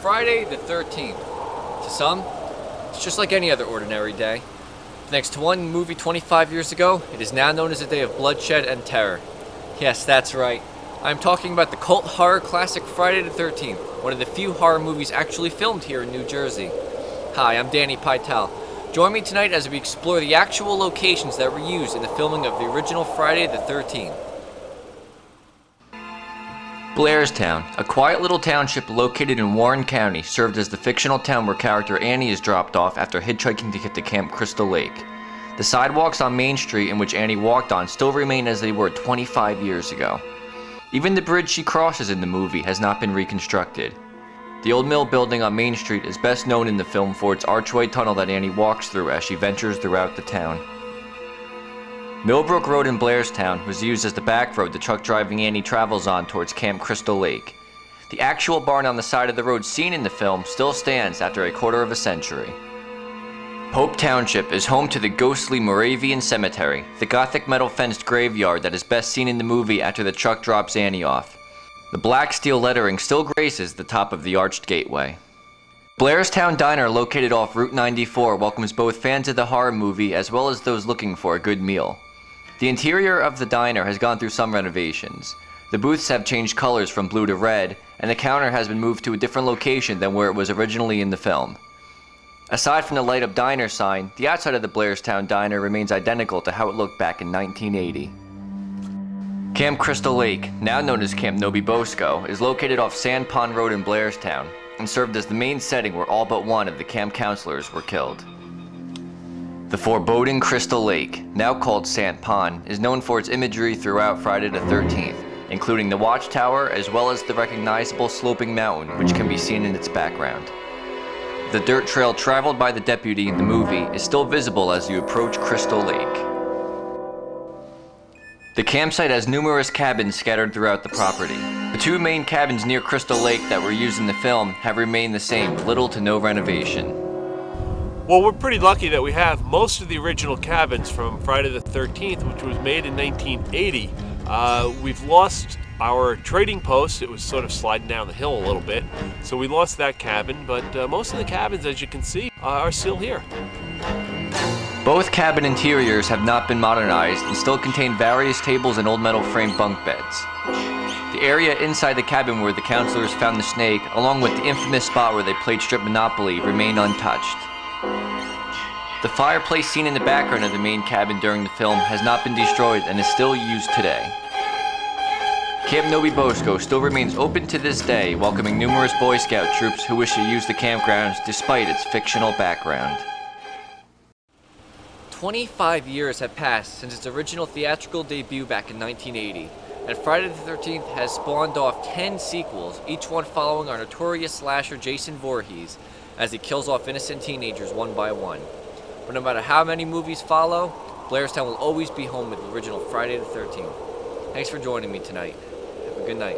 Friday the 13th. To some, it's just like any other ordinary day. Thanks to one movie 25 years ago, it is now known as a day of bloodshed and terror. Yes, that's right. I'm talking about the cult horror classic Friday the 13th, one of the few horror movies actually filmed here in New Jersey. Hi, I'm Danny Pytell. Join me tonight as we explore the actual locations that were used in the filming of the original Friday the 13th. Blairstown, a quiet little township located in Warren County, served as the fictional town where character Annie is dropped off after hitchhiking to get to Camp Crystal Lake. The sidewalks on Main Street in which Annie walked on still remain as they were 25 years ago. Even the bridge she crosses in the movie has not been reconstructed. The old mill building on Main Street is best known in the film for its archway tunnel that Annie walks through as she ventures throughout the town. Millbrook Road in Blairstown was used as the back road the truck driving Annie travels on towards Camp Crystal Lake. The actual barn on the side of the road seen in the film still stands after a quarter of a century. Hope Township is home to the ghostly Moravian cemetery, the gothic metal fenced graveyard that is best seen in the movie after the truck drops Annie off. The black steel lettering still graces the top of the arched gateway. Blairstown Diner, located off Route 94, welcomes both fans of the horror movie as well as those looking for a good meal. The interior of the diner has gone through some renovations. The booths have changed colors from blue to red, and the counter has been moved to a different location than where it was originally in the film. Aside from the light-up diner sign, the outside of the Blairstown Diner remains identical to how it looked back in 1980. Camp Crystal Lake, now known as Camp NoBeBoSco, is located off Sand Pond Road in Blairstown, and served as the main setting where all but one of the camp counselors were killed. The foreboding Crystal Lake, now called Sand Pond, is known for its imagery throughout Friday the 13th, including the watchtower as well as the recognizable sloping mountain which can be seen in its background. The dirt trail traveled by the deputy in the movie is still visible as you approach Crystal Lake. The campsite has numerous cabins scattered throughout the property. The two main cabins near Crystal Lake that were used in the film have remained the same, with little to no renovation. Well, we're pretty lucky that we have most of the original cabins from Friday the 13th, which was made in 1980. We've lost our trading post. It was sort of sliding down the hill a little bit, so we lost that cabin, but most of the cabins, as you can see, are still here. Both cabin interiors have not been modernized and still contain various tables and old metal framed bunk beds. The area inside the cabin where the counselors found the snake, along with the infamous spot where they played strip Monopoly, remain untouched. The fireplace seen in the background of the main cabin during the film has not been destroyed and is still used today. Camp NoBeBoSco still remains open to this day, welcoming numerous Boy Scout troops who wish to use the campgrounds despite its fictional background. 25 years have passed since its original theatrical debut back in 1980, and Friday the 13th has spawned off 10 sequels, each one following our notorious slasher Jason Voorhees as he kills off innocent teenagers one by one. But no matter how many movies follow, Blairstown will always be home with the original Friday the 13th. Thanks for joining me tonight. Have a good night.